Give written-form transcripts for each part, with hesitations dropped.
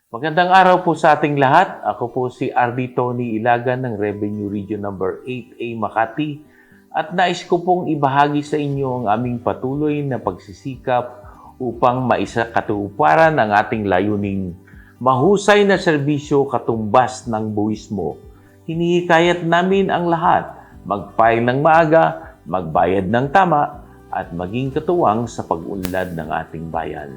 Magandang araw po sa ating lahat. Ako po si RD Tony Ilagan ng Revenue Region Number 8A Makati at nais ko pong ibahagi sa inyo ang aming patuloy na pagsisikap upang maisakatuparan ang ating layuning mahusay na serbisyo katumbas ng buwis mo. Hinihikayat namin ang lahat mag-file ng maaga, magbayad ng tama at maging katuwang sa pag-unlad ng ating bayan.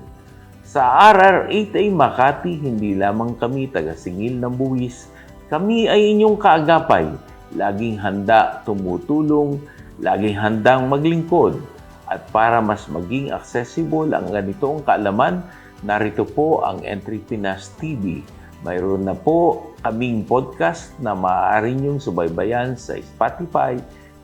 Sa RR8A Makati, hindi lamang kami taga-singil ng buwis, kami ay inyong kaagapay, laging handa tumutulong, laging handang maglingkod. At para mas maging accessible ang ganitong kaalaman, narito po ang Entry Pinas TV. Mayroon na po kaming podcast na maaari niyong subaybayan sa Spotify,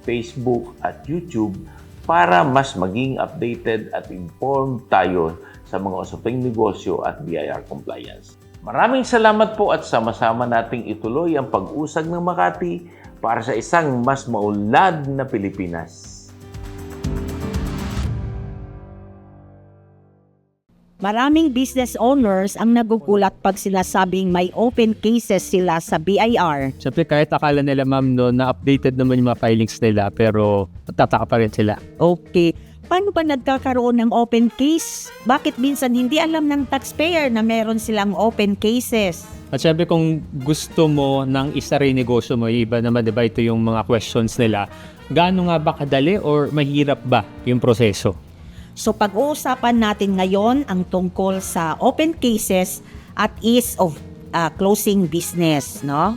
Facebook at YouTube para mas maging updated at informed tayo sa mga usaping negosyo at BIR compliance. Maraming salamat po at sama-sama nating ituloy ang pag-usag ng Makati para sa isang mas maunlad na Pilipinas. Maraming business owners ang nagugulat pag sinasabing may open cases sila sa BIR. Siyempre kahit akala nila ma'am no, na updated naman yung mga filings nila pero tataka pa rin sila. Okay, paano ba nagkakaroon ng open case? Bakit minsan hindi alam ng taxpayer na meron silang open cases? At siyempre kung gusto mo ng isa rin negosyo mo, iba naman diba ito yung mga questions nila, gaano nga ba kadali or mahirap ba yung proseso? So pag-uusapan natin ngayon ang tungkol sa open cases at ease of closing business, no?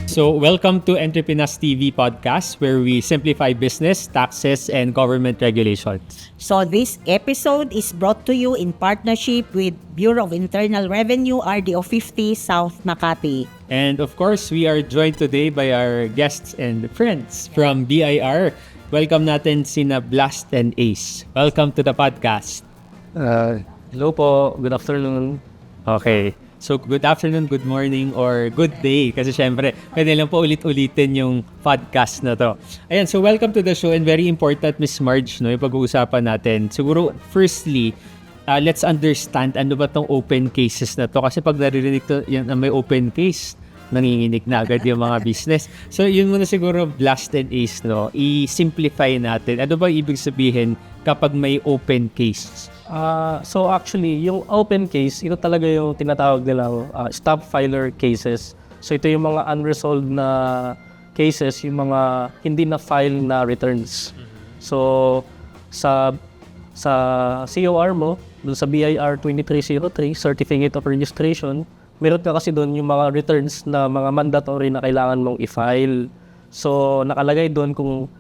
So welcome to Entry Pinas TV podcast where we simplify business, taxes, and government regulations. So this episode is brought to you in partnership with Bureau of Internal Revenue, RDO 50, South Makati. And of course, we are joined today by our guests and friends from BIR. Welcome natin sina Blast and Ace. Welcome to the podcast. Hello po, good afternoon. Okay. So, good afternoon, good morning, or good day. Kasi syempre, pwede lang po ulit-ulitin yung podcast na to. Ayan, so welcome to the show and very important, Miss Marge, no, yung pag-uusapan natin. Siguro, firstly, let's understand ano ba tong open cases na to. Kasi pag naririnig to, yan, may open case, nanginginig na agad yung mga business. So, yun muna siguro, Blast and Ace, no? I-simplify natin. Ano ba ibig sabihin kapag may open case? So actually, yung open case, ito talaga yung tinatawag nilang stop filer cases. So ito yung mga unresolved na cases, yung mga hindi na file na returns. So sa COR mo, dun sa BIR 2303, Certificate of Registration, meron ka kasi doon yung mga returns na mga mandatory na kailangan mong i-file. So nakalagay doon kung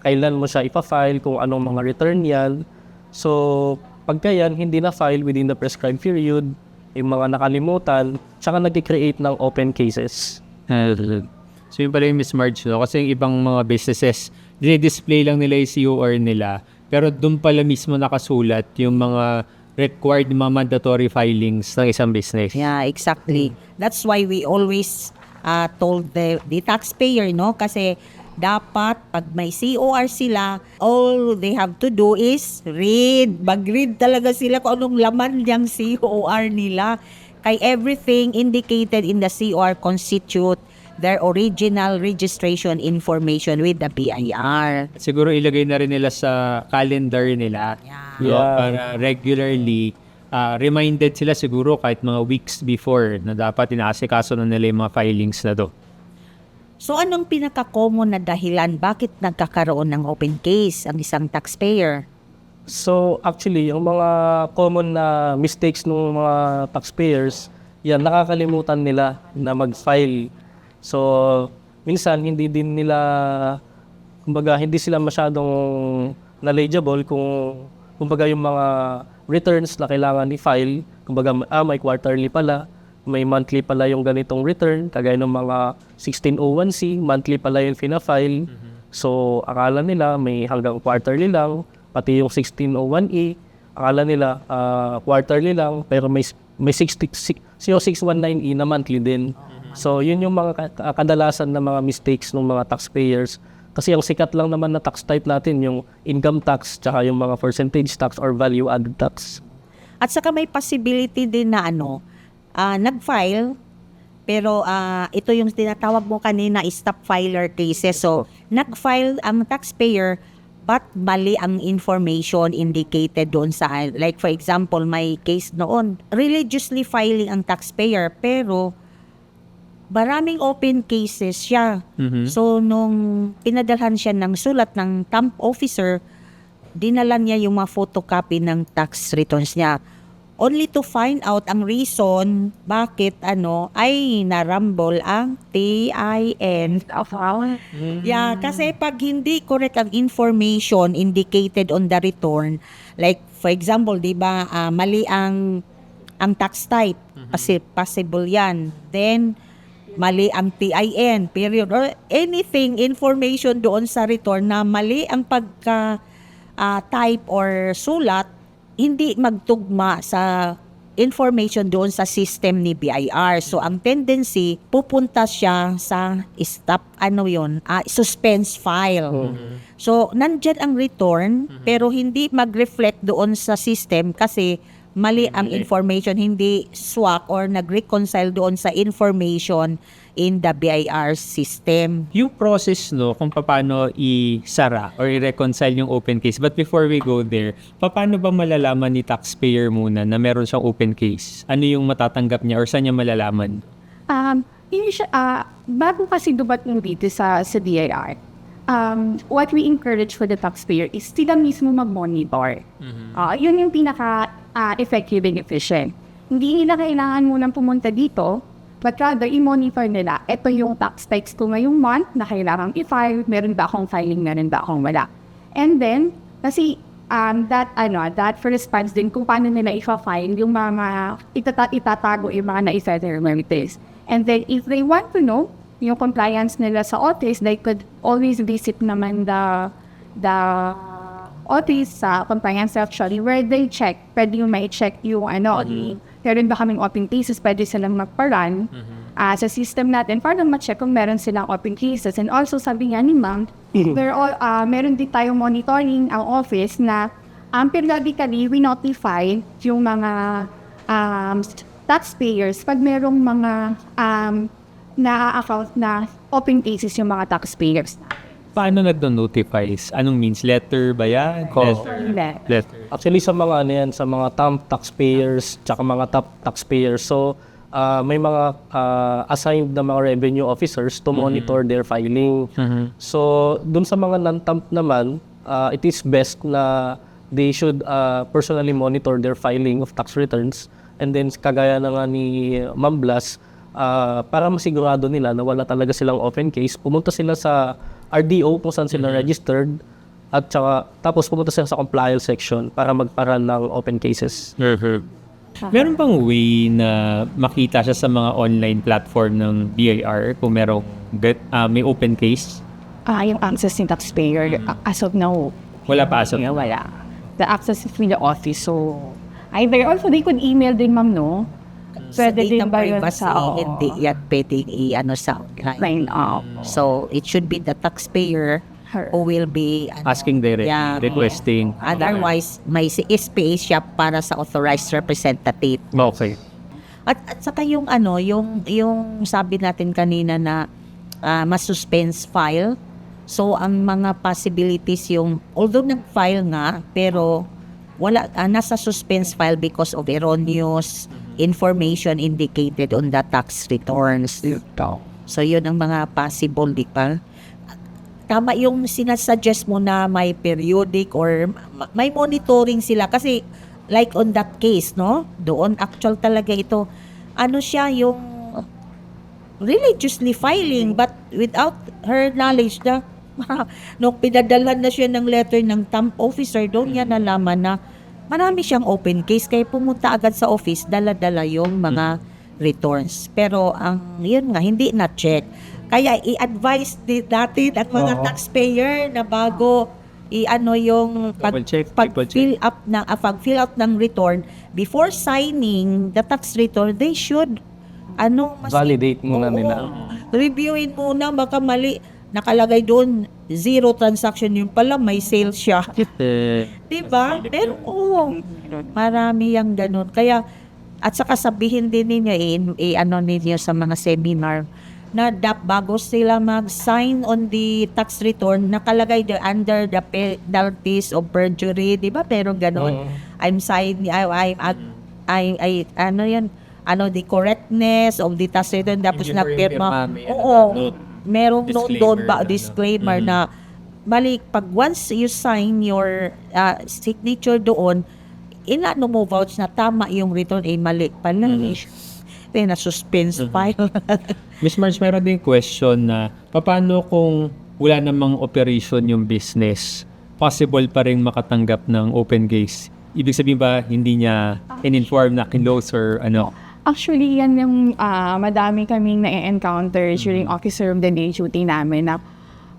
kailan mo siya ipa-file, kung anong mga return yan. So, pagka yan, hindi na file within the prescribed period, yung mga nakalimutan, tsaka nag-create ng open cases. So, yun pala yung Miss Marge, no? Kasi yung ibang mga businesses, dinidisplay lang nila yung COR nila, pero doon pala mismo nakasulat yung mga required, mga mandatory filings ng isang business. Yeah, exactly. That's why we always told the taxpayer, no? Kasi dapat pag may COR sila, all they have to do is read. Mag-read talaga sila kung anong laman niyang COR nila. Kay everything indicated in the COR constitute their original registration information with the BIR. Siguro ilagay na rin nila sa calendar nila. No? Para regularly reminded sila siguro kahit mga weeks before na dapat inaasikaso na nila yung mga filings na do. So anong pinaka-common na dahilan bakit nagkakaroon ng open case ang isang taxpayer? So actually, yung mga common na mistakes ng mga taxpayers, yan, nakakalimutan nila na mag-file. So minsan hindi din nila, kumbaga hindi sila masyadong knowledgeable kumbaga yung mga returns na kailangan i-file, kumbaga may quarterly pala, may monthly pala yung ganitong return, kagaya ng mga 1601C, monthly pala yung fina-file. So, akala nila may hanggang quarterly lang, pati yung 1601E, akala nila quarterly lang, pero may 0619E na monthly din. So, yun yung mga kadalasan na mga mistakes ng mga taxpayers Kasi ang sikat lang naman na tax type natin, yung income tax, tsaka yung mga percentage tax or value-added tax. At saka may possibility din na nag-file, pero ito yung tinatawag mo kanina, stop filer cases. So, nag-file ang taxpayer, but mali ang information indicated doon sa, like for example, may case noon, religiously filing ang taxpayer, pero maraming open cases siya. So, nung pinadalhan siya ng sulat ng TAMP officer, dinala niya yung mga photocopy ng tax returns niya. Only to find out ang reason bakit ay narambol ang TIN. Yeah, kasi pag hindi correct ang information indicated on the return, like for example, 'di ba, mali ang tax type, kasi possible 'yan. Then mali ang TIN, period, or anything information doon sa return na mali ang pagka type or sulat, hindi magtugma sa information doon sa system ni BIR. So, ang tendency, pupunta siya sa suspense file. So, nandyan ang return, pero hindi mag-reflect doon sa system kasi mali ang information, hindi swak or nag-reconcile doon sa information in the BIR system. Yung process, no, kung paano i-sara or i-reconcile yung open case. But before we go there, paano ba malalaman ni taxpayer muna na meron siyang open case? Ano yung matatanggap niya or saan niya malalaman? Bago kasi dumating dito sa DIR, what we encourage for the taxpayer is sila mismo mag-monitor. Yun yung pinaka-effective and efficient. Hindi nila kailangan munang pumunta dito, but rather, i-monitor nila, ito yung tax types ko ngayong month na kailangang i-file, meron ba akong filing, meron ba akong wala. And then, kasi that corresponds din kung paano nila i-file yung mga itatago yung mga na-settle remedies. And then, if they want to know yung compliance nila sa office, they could always visit naman the office sa compliance actually where they check, pwede yung may check yung meron ba kaming open cases, pwede silang magparun sa system natin para ma-check kung meron silang open cases. And also, sabi nga ni Ma'am, meron din tayong monitoring ang office na periodically we notify yung mga taxpayers pag merong mga na-account na open cases yung mga taxpayers. Paano nagdo-notifies? Anong means? Letter ba yan? Letter. Actually, sa mga sa mga TAMP taxpayers, tsaka mga top taxpayers, so may mga assigned na mga revenue officers to monitor their filing. So, dun sa mga non-TAMP naman, it is best na they should personally monitor their filing of tax returns. And then, kagaya na nga ni Ma'am Blas, para masigurado nila na wala talaga silang open case, pumunta sila sa RDO kung saan sila registered at tapos pumunta sila sa compliance section para magparan ng open cases. Meron bang way na makita siya sa mga online platform ng BIR kung may open case? Yung access ng taxpayer, as of now, Wala pa as of wala. The access is through the office, so either also they could email din, Ma'am, no? Pwede din ba yun sa hindi yan pwedeng sa online. line up? So, it should be the taxpayer who will be asking direct, requesting. Otherwise, may SPA siya para sa authorized representative. Okay. At saka yung sabi natin kanina na mas-suspense file. So, ang mga possibilities although nag-file nga, pero wala, nasa suspense file because of erroneous information indicated on the tax returns. So, yun ang mga possible, di ba? Tama yung sinasuggest mo na may periodic or may monitoring sila. Kasi, like on that case, no? Doon, actual talaga ito. Siya yung religiously filing but without her knowledge na nung pinadalhan na siya ng letter ng TAMP officer, doon niya nalaman na marami siyang open case, kaya pumunta agad sa office, dala-dala yung mga returns. Pero yun nga, hindi na-check. Kaya i-advise natin at mga taxpayer na bago pag-fill out ng return, before signing the tax return, they should validate muna nila. Reviewin muna, baka mali. nakalagay doon, 0 transaction, yung pala may sales siya. Diba? Pero marami yung ganun. Kaya, at saka sabihin din ninyo, ano ninyo sa mga seminar, na bago sila mag-sign on the tax return, nakalagay doon under the penalties of perjury, di ba? Pero ganun. I'm signing, the correctness of the tax return, tapos Hindi po yung napirma. pirma, may note. Merong note doon ba, Disclaimer na. disclaimer na, balik, pag once you sign your signature doon, inano mo vouch na tama yung return, mali pala. Na-suspense file. Miss Marge, meron din question na paano kung wala namang operation yung business, possible pa rin makatanggap ng open case? Ibig sabihin ba hindi niya in-inform na close or ano? Actually, yan yung madami kaming na-encounter during officer of the day duty namin na,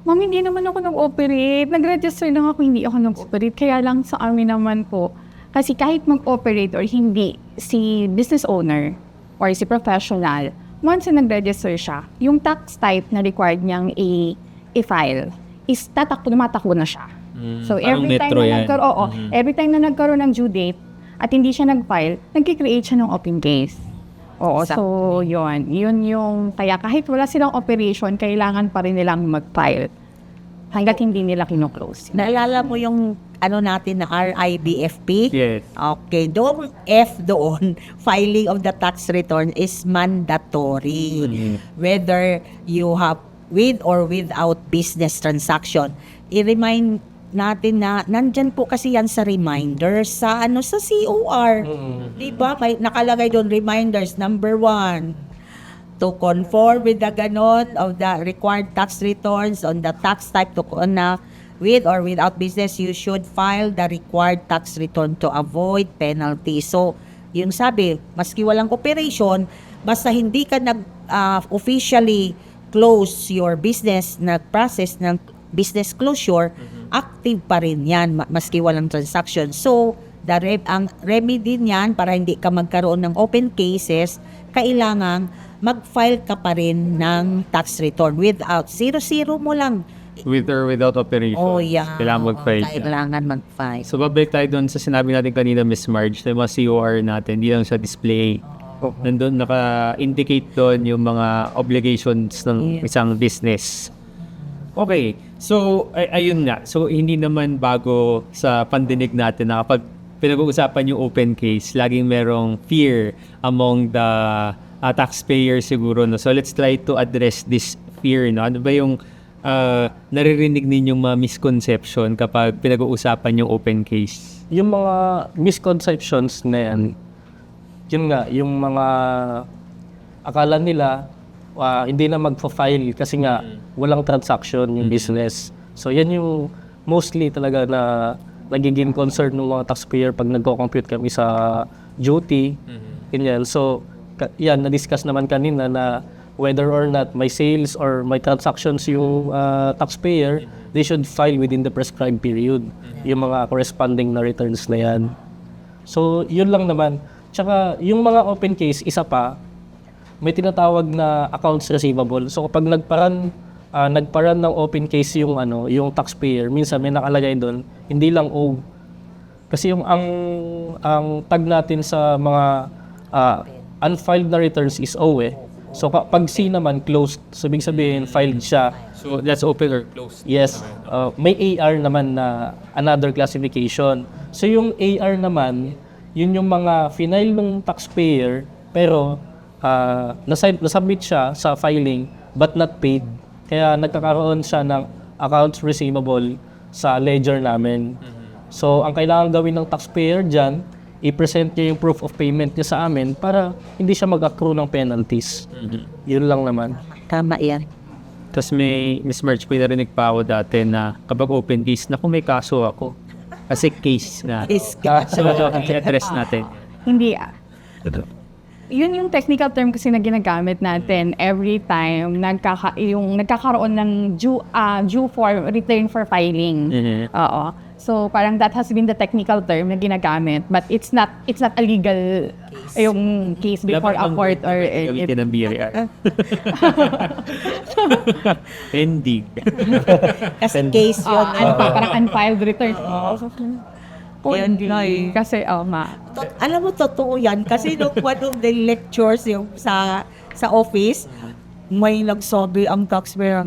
Ma'am, hindi naman ako nag-operate. Nag-register lang ako, hindi ako nag-operate. Kaya lang sa amin naman po, kasi kahit mag-operate or hindi, si business owner or si professional, once na nag-register siya, yung tax type na required niyang i-file is tumatakbo na siya. So parang every time metro na yan. every time na nagkaroon ng due date at hindi siya nag-file, nag-create siya ng open case. Oo, so yun yung, kaya kahit wala silang operation, kailangan pa rin nilang mag-file hanggat hindi nila kino-close. Naalala mo yung natin na RIBFP? Yes. Okay, doon F doon, filing of the tax return is mandatory. Whether you have with or without business transaction. I-remind natin na nandyan po kasi yan sa reminders sa sa COR. Diba? Nakalagay doon reminders number 1 to conform with the of the required tax returns on the tax type to with or without business, you should file the required tax return to avoid penalty. So, yung sabi, maski walang operation, basta hindi ka officially close your business, nag-process ng business closure, active pa rin yan, maski walang transaction. So, ang remedy niyan para hindi ka magkaroon ng open cases, kailangan mag-file ka pa rin ng tax return without, 0 mo lang. With or without operation. Oh, yeah. Kailangan mag-file. Kailangan mag-file. So, babalik tayo doon sa sinabi natin kanina, Miss Marge, na yung mga COR natin, hindi lang sa display. Nandun, naka-indicate doon yung mga obligations ng isang business. Okay. So, ayun nga. So, hindi naman bago sa pandinig natin na kapag pinag-uusapan yung open case, laging merong fear among the taxpayers siguro. No? So, let's try to address this fear. No? Ano ba yung naririnig ninyong mga misconception kapag pinag-uusapan yung open case? Yung mga misconceptions na yan, yun nga, yung mga akala nila hindi na magpa-file kasi nga walang transaction yung business. So yan yung mostly talaga na nagiging concern ng mga taxpayer pag nagko-compute kami sa duty. Ganyan. So yan, na-discuss naman kanina na whether or not may sales or may transactions yung taxpayer, they should file within the prescribed period. Yung mga corresponding na returns na yan. So yun lang naman. Tsaka yung mga open case, isa pa, may tinatawag na accounts receivable. So kapag nagparan ng open case yung yung taxpayer, minsan may nakalagay doon, hindi lang owe. Kasi yung ang tag natin sa mga unfiled na returns is owe. So pag C naman closed, so ibig sabihin filed siya. So that's open or closed? Yes. May AR naman na another classification. So yung AR naman, yun yung mga final ng taxpayer pero nasubmit siya sa filing but not paid. Kaya nagkakaroon siya ng accounts receivable sa ledger namin. So ang kailangan gawin ng taxpayer dyan, i-present niya yung proof of payment niya sa amin para hindi siya mag-accrue ng penalties. Yun lang naman. Tama yan. Tapos may, Miss Marge, may narinig pa ako dati na kapag open case, naku may kaso ako. Kasi case na. So, i-address natin. Hindi. Yun yung technical term kasi na ginagamit natin every time nagkakaroon ng due form return for filing. Oo. So parang that has been the technical term na ginagamit, but it's not a legal yung case before a court or Gamitin ng BIR. Pending. Kasi case yun. parang unfiled return. Yun nga eh. Kasi Alam mo, totoo yan. Kasi nung one of the lectures yung sa office, may nagsabi ang taxpayer,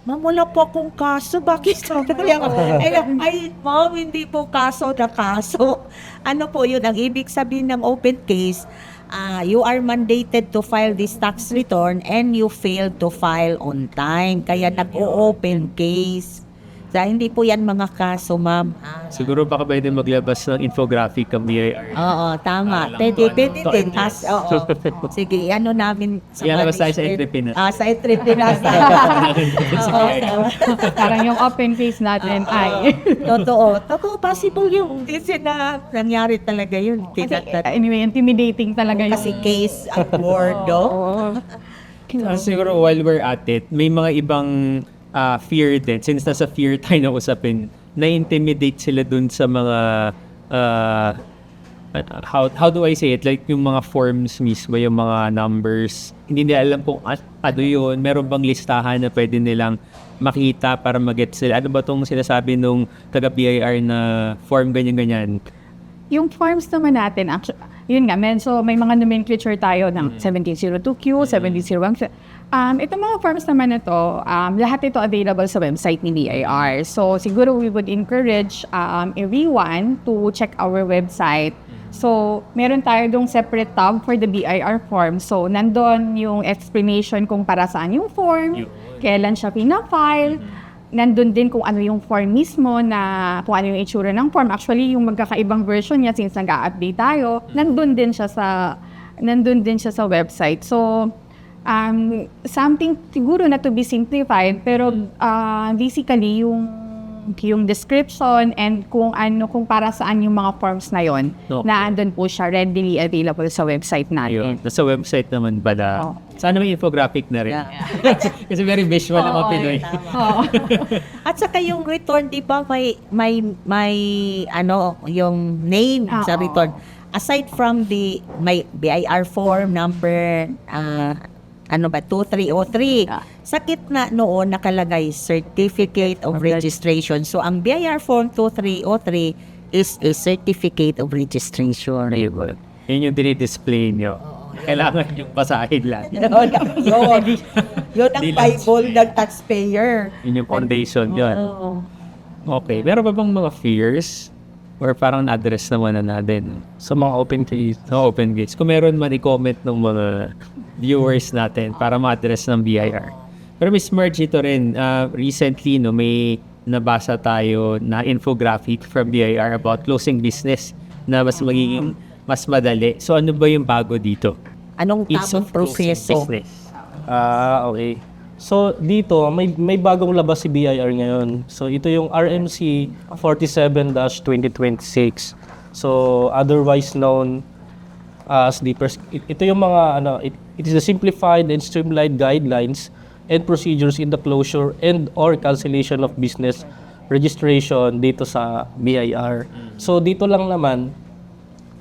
"Ma'am, wala po akong kaso. Bakit sabi ko yan?" Ay, ma'am, hindi po kaso na kaso. Ano po yun? Ang ibig sabihin ng open case, you are mandated to file this tax return and you failed to file on time. Kaya nag-o-open case. So, hindi po yan mga kaso, ma'am. Siguro baka pwede maglabas ng infographic ang BIR. Oo, tama. Pwede din. Oo. Sige, ano namin sa Ilalabas tayo sa management. Entrepinas. Sa Entrepinas. parang yung open case natin ay. Totoo, possible yung kasi na nangyari talaga yun. Anyway, intimidating talaga yung Kasi case at word, no? Siguro while we're at it, may mga ibang fear din. Since nasa fear tayo na usapin, na-intimidate sila dun sa mga how do I say it? Like yung mga forms mismo, yung mga numbers. Hindi nila alam kung ano yun. Meron bang listahan na pwede nilang makita para mag-get sila? Ano ba tong sinasabi nung taga-BIR na form ganyan-ganyan? Yung forms naman natin, actually, yun nga, so may mga nomenclature tayo ng 1702Q, 1701. Itong mga forms naman na to, lahat ito available sa website ni BIR. So siguro we would encourage everyone to check our website. So meron tayo dong separate tab for the BIR form. So nandun yung explanation kung para saan yung form, kailan siya pina-file. Nandun din kung ano yung form mismo na kung ano yung itsura ng form. Actually, yung magkakaibang version niya since nag-update tayo, nandun din siya sa website. So, something siguro na to be simplified, pero basically yung description and kung para saan yung mga forms na yon, na andun po siya readily available sa website natin. Nasa website naman pala. Sana may infographic na rin. Kasi very visual ang mga Pinoy. At saka yung return, di ba, may yung name sa return. Aside from may BIR form number 2303. Sa gitna noon nakalagay Certificate of Registration. So ang BIR form 2303 is a Certificate of Registration. Yun yung dinidisplay nyo. Kailangan yung basahin lang. Yun ang Bible ng taxpayer. Yun yung foundation yun. Okay. Meron ba bang mga fears? Or parang na-address naman na natin Sa mga open case. sa open gates? Kung meron man i-comment ng mga viewers natin para ma-address ng BIR. Pero Miss Marge, ito rin, recently may nabasa tayo na infographic from BIR about closing business na mas magiging mas madali. So ano ba yung bago dito? Anong Ease tamang of closing proseso? business. Okay. So dito, may bagong labas si BIR ngayon. So ito yung RMC 47-2026. So otherwise known as ito yung mga it is the simplified and streamlined guidelines and procedures in the closure and or cancellation of business registration dito sa BIR. So dito lang naman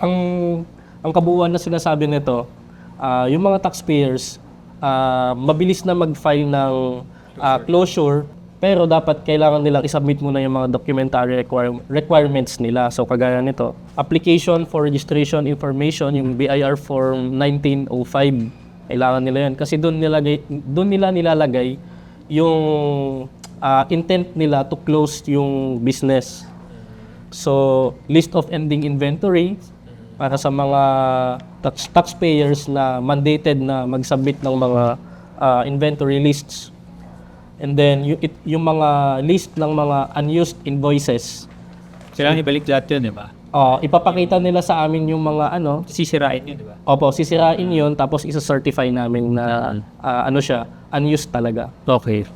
ang kabuuan na sinasabi nito, yung mga taxpayers mabilis na mag-file ng closure, pero dapat kailangan nilang isubmit muna yung mga documentary requirements nila. So kagaya nito, application for registration information, yung BIR form 1905, kailangan nila yan kasi doon nila nilalagay yung intent nila to close yung business. So list of ending inventory para sa mga taxpayers na mandated na mag-submit ng mga inventory lists. And then yung mga list ng mga unused invoices. Kailangan ibalik lahat yun, di ba? Ipapakita nila sa amin yung mga Sisirain yun, di ba? Opo, sisirain yun tapos isa-certify namin na unused talaga. Okay.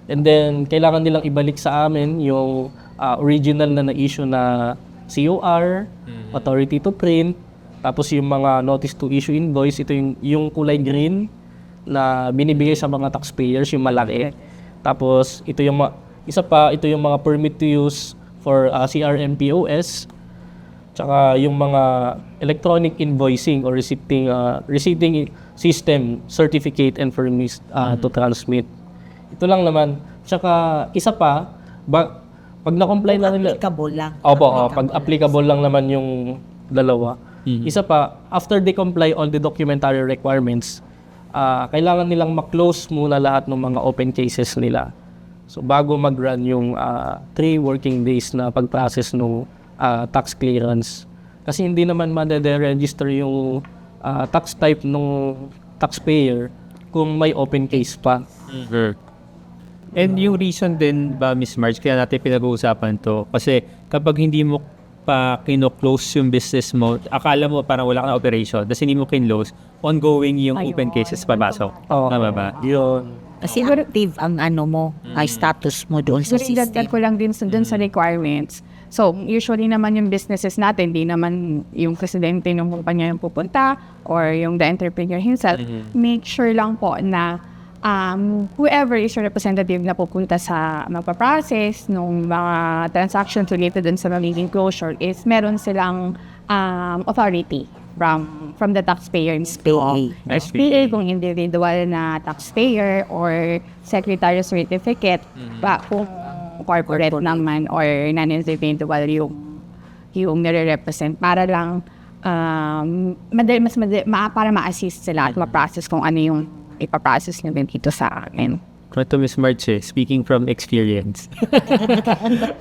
And then kailangan nilang ibalik sa amin yung original na na-issue na COR, authority to print, tapos yung mga notice to issue invoice, ito yung kulay green na binibigay sa mga taxpayers, yung malaki. Tapos ito yung ito yung mga permit to use for CRM-POS, tsaka yung mga electronic invoicing or receipting system certificate and permits to transmit. Ito lang naman. Tsaka isa pa, pag na-comply na nila, Applicable lang. pag applicable lang naman yung dalawa. Isa pa, after they comply all the documentary requirements, kailangan nilang ma-close muna lahat ng mga open cases nila. So bago mag-run yung 3 working days na pag-process ng tax clearance. Kasi hindi naman ma-register yung tax type ng taxpayer kung may open case pa. And yung reason din ba, Miss Marge, kaya natin pinag-uusapan to, kasi kapag hindi mo pa kino-close yung business mo, akala mo parang wala kang operation, tapos hindi mo kin-close, ongoing yung open cases papasok. Tama ba? Yun. Kasi active ang status mo doon sa Dagdag system. ko lang din dun sa requirements. So, usually naman yung businesses natin, di naman yung presidente ng kumpanya yung pupunta or yung the entrepreneur himself. Make sure lang po na whoever is your representative na pupunta sa magpa-process ng mga transactions related dun sa magiging closure is meron silang authority from the taxpayer mismo. PA kung individual na taxpayer or secretary certificate, ba kung corporate naman or non-individual yung nire-represent para lang para ma-assist sila at ma-process kung ano yung ipaprocess nyo dito sa akin. Ito, Miss Marge, speaking from experience.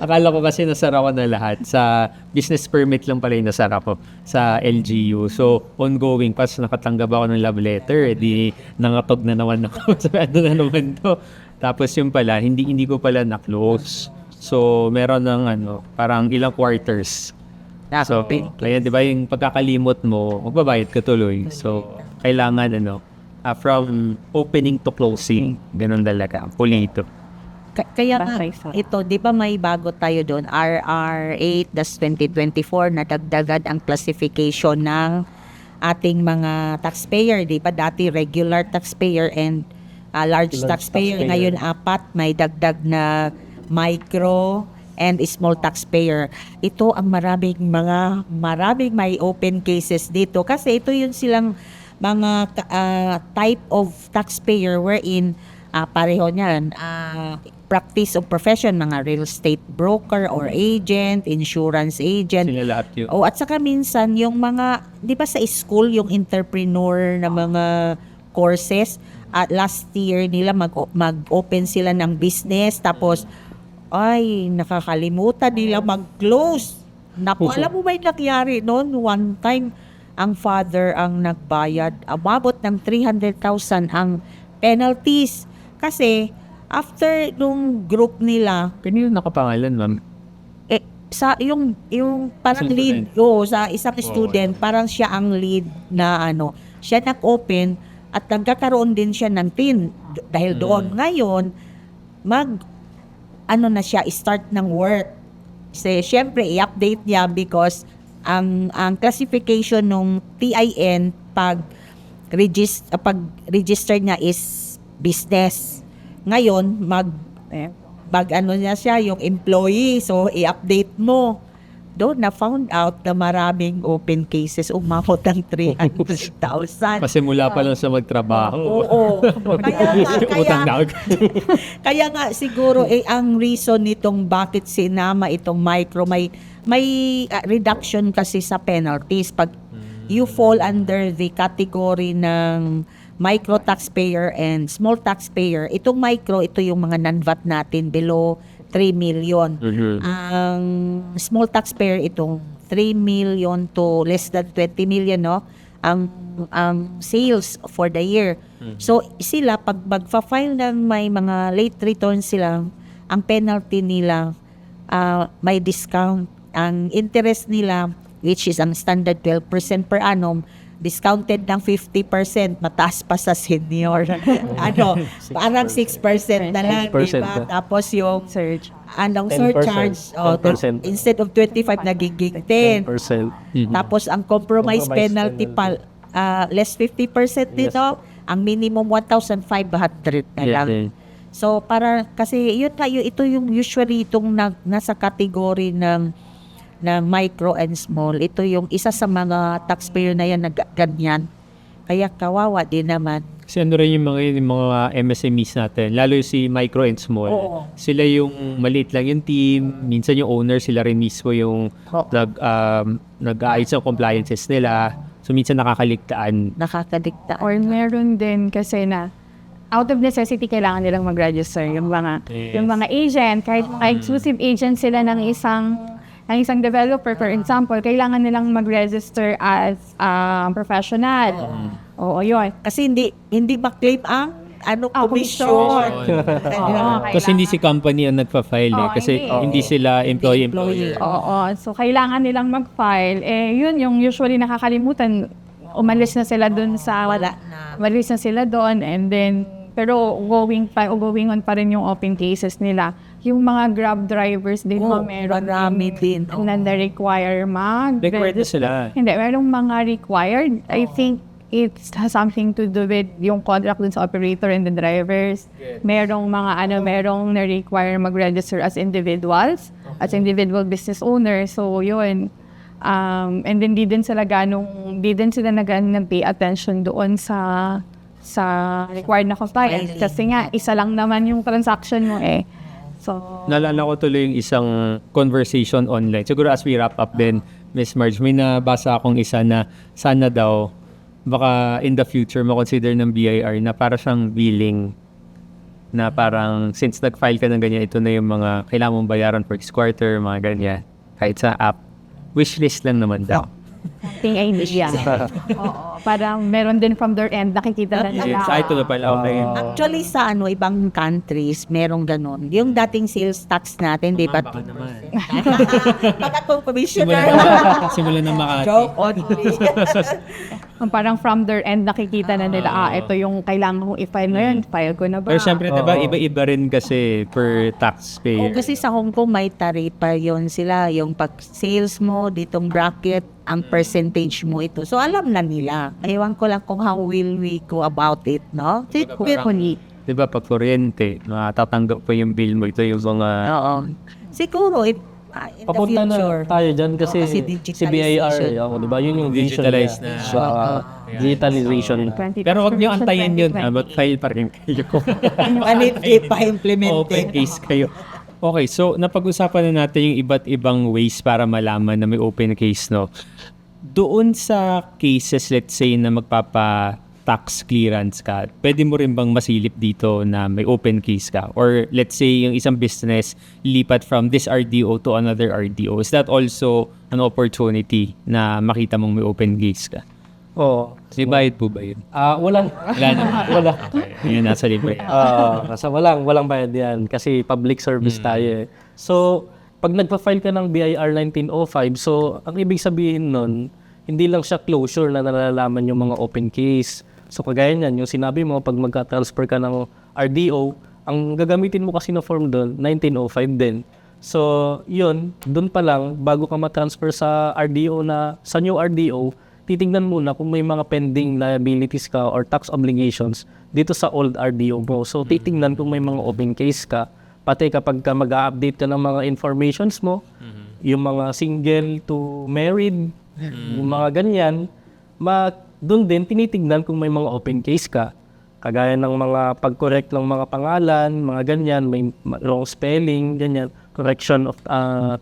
Akala ko kasi nasara ko na lahat. Sa business permit lang pala yung nasara ko sa LGU. So, ongoing. Pas nakatanggap ako ng love letter. Di nangatog na naman ako. Sabi, ano na naman to? Tapos yung pala, hindi ko pala na-close. So, meron ng parang ilang quarters. So, kaya di ba yung pagkakalimot mo, magbabayad ka tuloy. So, kailangan from opening to closing. Ganun talaga. Pulito. Kaya nga, ito, di ba may bago tayo doon, RR 8-2024, nadagdagan ang classification ng ating mga taxpayer. Di ba dati regular taxpayer and large taxpayer. Ngayon 4, may dagdag na micro and small taxpayer. Ito ang maraming may open cases dito kasi ito yun silang mga type of taxpayer wherein pareho niyan practice of profession, mga real estate broker or agent, insurance agent. Sila lahat yun. At saka minsan yung mga, di ba sa school yung entrepreneur na mga courses, at last year nila mag-open sila ng business tapos ay nakakalimutan nila mag-close. Alam mo ba yung nangyari noon? One time ang father ang nagbayad, umabot ng 300,000 ang penalties. Kasi, after nung group nila, Kanino nakapangalan, ma'am? yung parang Isang lead, sa isang student, parang siya ang lead na siya nag-open at nagkakaroon din siya ng PIN. Dahil doon ngayon, na siya, start ng work. Kasi, syempre, i-update niya because ang classification ng TIN pag register niya is business. Ngayon niya siya yung employee, so i-update mo. Doon na found out na maraming open cases umabot ng 300,000. Kasi mula pa lang sa magtrabaho. Oo. Utang na agad. Kaya nga siguro ang reason nitong bakit sinama itong micro may reduction kasi sa penalties pag you fall under the category ng micro taxpayer and small taxpayer. Itong micro, ito yung mga non-VAT natin below 3 million. Ang small taxpayer itong 3 million to less than 20 million, no? Ang sales for the year. So sila pag magfa-file ng may mga late returns sila, ang penalty nila may discount. Ang interest nila, which is ang standard 12% per annum, discounted ng 50%, mataas pa sa senior. Parang 6% na lang, 6% diba? na. Tapos yung Surge. 10%. surcharge, 10%. instead of 25, nagiging 10. 10%. Tapos ang compromise penalty pa, less 50% dito, ang minimum 1,500 na lang. So para kasi yun tayo, ito yung usually itong nasa category ng micro and small. Ito yung isa sa mga taxpayer na yan na ganyan. Kaya kawawa din naman. Kasi ano rin yung mga MSMEs natin, lalo yung si micro and small. Oo. Sila yung maliit lang yung team, minsan yung owner, sila rin mismo yung nag-aayos ng compliances nila. So minsan nakakaligtaan. Nakakaligtaan. Or meron din kasi na out of necessity kailangan nilang mag-register yung mga agent, kahit mga exclusive agent sila ng isang developer, for example, kailangan nilang mag-register as professional. Oo, yun. Kasi hindi ma-claim ang commission. Oo, Kasi hindi si company ang nagpa-file Oo, kasi hindi. hindi sila employee. Oo, so kailangan nilang mag-file. Yun yung usually nakakalimutan. Umalis na sila dun sa umalis na sila doon, and then pero going on pa rin yung open cases nila. Yung mga Grab drivers din meron marami din. na na-require Required na sila. Hindi, merong mga required. I think it has something to do with yung contract dun sa operator and the drivers. Merong merong na-require mag-register as individuals, as individual business owners. So, yun. And then, di din sila nag-pay attention doon sa required na compliance. Kasi nga, isa lang naman yung transaction mo eh. So, Naalala ko tuloy yung isang conversation online. Siguro as we wrap up din, Miss Marge, may nabasa akong isa na sana daw baka in the future makonsider ng BIR na para siyang billing na parang since nag-file ka ng ganyan, ito na yung mga kailangan mong bayaran for this quarter, mga ganyan. Kahit sa app, wishlist lang naman daw. ting idea. Oo, parang meron din from their end, nakikita na nila. Sa ito na pala, okay. Actually sa ibang countries, merong ganun. Yung dating sales tax natin, di ba? Baka naman. Baka kung commissioner. Simula na Makati. Joke only. Parang from their end, nakikita na nila, ito yung kailangan kong i-file ngayon, file ko na ba? Pero syempre, diba, iba-iba rin kasi per taxpayer. Kasi sa Hong Kong may taripa yon sila. Yung pag sales mo, ditong bracket, ang percentage mo ito. So alam na nila. Ewan ko lang kung how will we go about it, no? Carefully. Diba, pag kuryente, tatanggap pa yung bill mo. Ito yung mga... Oo. Siguro, in the Papunta future. na tayo dyan kasi Kasi si BIR, digitalization. di ba? Yun yung vision Digitalize niya. na. So, digitalization. Pero wag niyo antayin yun. But file pa rin kayo. Hindi pa implemented. Open case kayo. Okay, so napag-usapan na natin yung iba't ibang ways para malaman na may open case, no? Doon sa cases, let's say, na magpapa-tax clearance ka, pwede mo rin bang masilip dito na may open case ka? Or let's say, yung isang business lipat from this RDO to another RDO. Is that also an opportunity na makita mong may open case ka? Oo. May bayad po ba yun? Walang. Wala naman. Wala. Yun, nasa libre. Kasi walang bayad yan kasi public service tayo eh. So, pag nagpa-file ka ng BIR 1905, so ang ibig sabihin nun, hindi lang siya closure na nalalaman yung mga open case. So, kagaya niyan, yung sinabi mo, pag magka-transfer ka ng RDO, ang gagamitin mo kasi na form doon, 1905 din. So, yun, doon pa lang, bago ka ma-transfer sa RDO sa new RDO, titingnan muna kung may mga pending liabilities ka or tax obligations dito sa old RDO mo. So, titingnan kung may mga open case ka. Pati kapag ka mag-update ka ng mga informations mo, yung mga single to married, yung mga ganyan, doon din tinitingnan kung may mga open case ka. Kagaya ng mga pag-correct ng mga pangalan, mga ganyan, may wrong spelling, ganyan, correction of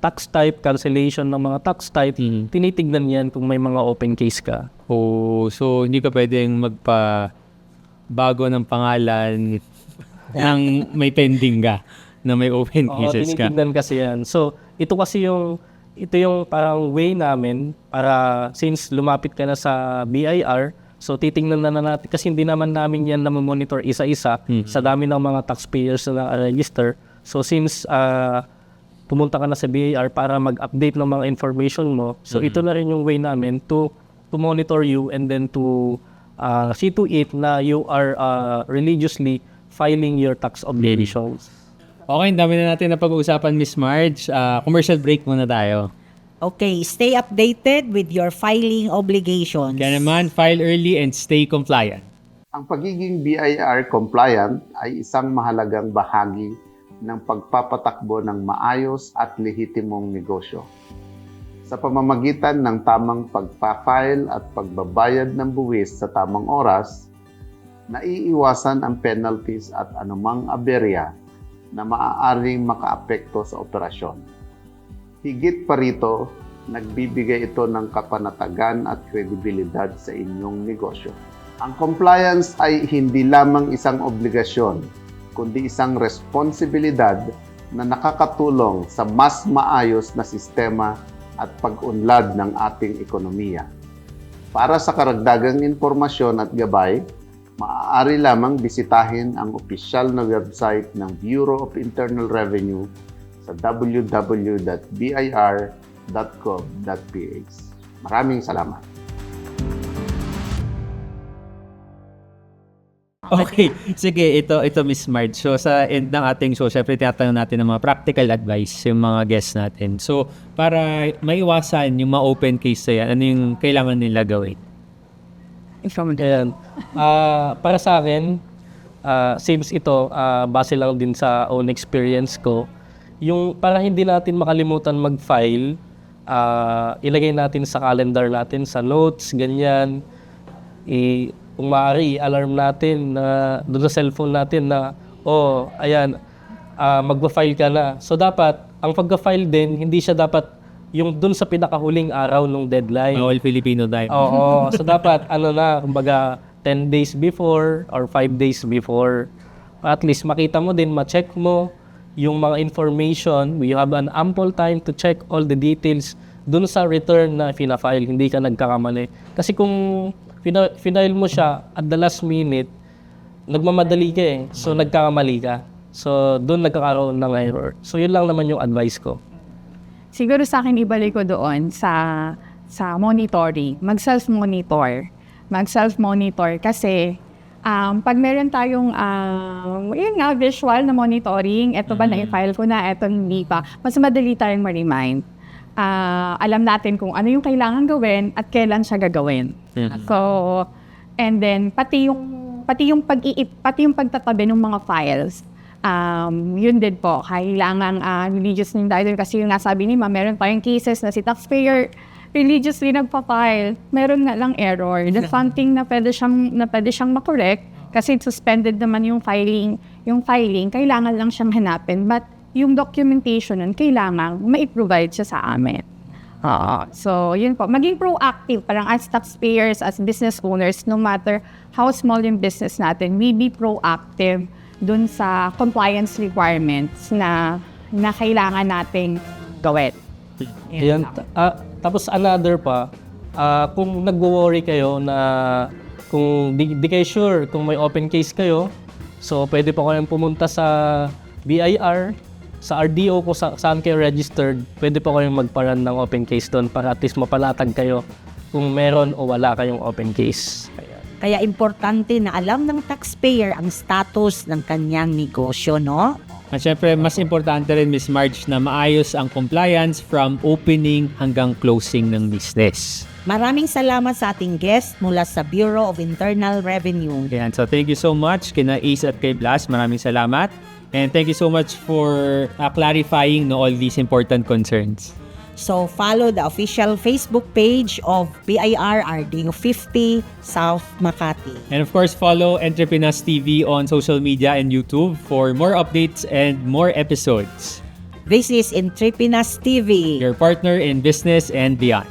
tax type, cancellation ng mga tax type, tinitignan yan kung may mga open case ka. Oh, so hindi ka pwedeng magpa-bago ng pangalan ng may pending ka na may open cases ka. Tinitignan kasi yan. So, ito yung parang way namin para since lumapit ka na sa BIR, so titingnan na natin kasi hindi naman namin yan na-monitor isa-isa sa dami ng mga taxpayers na register. So since pumunta ka na sa BIR para mag-update ng mga information mo, so ito na rin yung way namin to monitor you and then to see to it na you are religiously filing your tax obligations. Okay, dami na natin na pag-uusapan, Miss Marge. Commercial break muna tayo. Okay, stay updated with your filing obligations. Kaya naman, file early and stay compliant. Ang pagiging BIR compliant ay isang mahalagang bahagi ng pagpapatakbo ng maayos at lehitimong negosyo. Sa pamamagitan ng tamang pagpa-file at pagbabayad ng buwis sa tamang oras, naiiwasan ang penalties at anumang aberya na maaaring makaapekto sa operasyon. Higit pa rito, nagbibigay ito ng kapanatagan at kredibilidad sa inyong negosyo. Ang compliance ay hindi lamang isang obligasyon, kundi isang responsibilidad na nakakatulong sa mas maayos na sistema at pag-unlad ng ating ekonomiya. Para sa karagdagang impormasyon at gabay, maaari lamang bisitahin ang opisyal na website ng Bureau of Internal Revenue sa www.bir.gov.ph. Maraming salamat. Okay, sige, ito Miss Marge. So sa end ng ating show, syempre tinatanong natin ng mga practical advice yung mga guests natin. So para maiwasan yung mga open case na yan, ano yung kailangan nila gawin? Ayan. Para sa akin, since ito, base lang din sa own experience ko, yung para hindi natin makalimutan mag-file, ilagay natin sa calendar natin, sa notes, ganyan. Kung maaari, i-alarm natin na doon sa cellphone natin na, ayan, magpa-file ka na. So dapat, ang pagka-file din, hindi siya dapat yung doon sa pinakahuling araw ng deadline. All Filipino time. Oo. So dapat, kumbaga, 10 days before or 5 days before. At least makita mo din, ma-check mo yung mga information. You have an ample time to check all the details doon sa return na fina-file. Hindi ka nagkakamali. Kasi kung final mo siya at the last minute, nagmamadali ka eh. So, nagkakamali ka. So, doon nagkakaroon ng error. So, yun lang naman yung advice ko. Siguro sa akin ibalik ko doon sa monitoring. Mag-self-monitor. Mag-self-monitor kasi pag meron tayong visual na monitoring, eto ba na-file ko na, eto hindi pa, mas madali tayong ma-remind. Alam natin kung ano yung kailangan gawin at kailan siya gagawin. So, and then pati yung pagtatabi ng mga files. Yun din po, kailangan religiously dahil kasi yung nasabi ni Ma, meron tayong cases na si taxpayer religiously nagpa-file, meron nga lang error. That's something na pwede siyang makorek kasi suspended naman yung filing, kailangan lang siyang hanapin. But yung documentation nun, kailangan ma-provide siya sa amin. So, yun po. Maging proactive, parang as taxpayers, as business owners, no matter how small yung business natin, we be proactive dun sa compliance requirements na kailangan nating gawin. Ayan. Tapos another pa, kung nagwo-worry kayo na kung di kayo sure kung may open case kayo, so pwede pa kayong pumunta sa BIR, sa RDO kung saan kayo registered, pwede pa kayong magparan ng open case doon para at least mapalatag kayo kung meron o wala kayong open case. Kaya importante na alam ng taxpayer ang status ng kanyang negosyo, no? At syempre, mas importante rin, Miss Marge, na maayos ang compliance from opening hanggang closing ng business. Maraming salamat sa ating guest mula sa Bureau of Internal Revenue. Ayan, so thank you so much kina Ace at kay Blas. Maraming salamat. And thank you so much for clarifying all these important concerns. So follow the official Facebook page of BIR RDO 50 South Makati. And of course, follow Entrepreneurs TV on social media and YouTube for more updates and more episodes. This is Entrepreneurs TV. Your partner in business and beyond.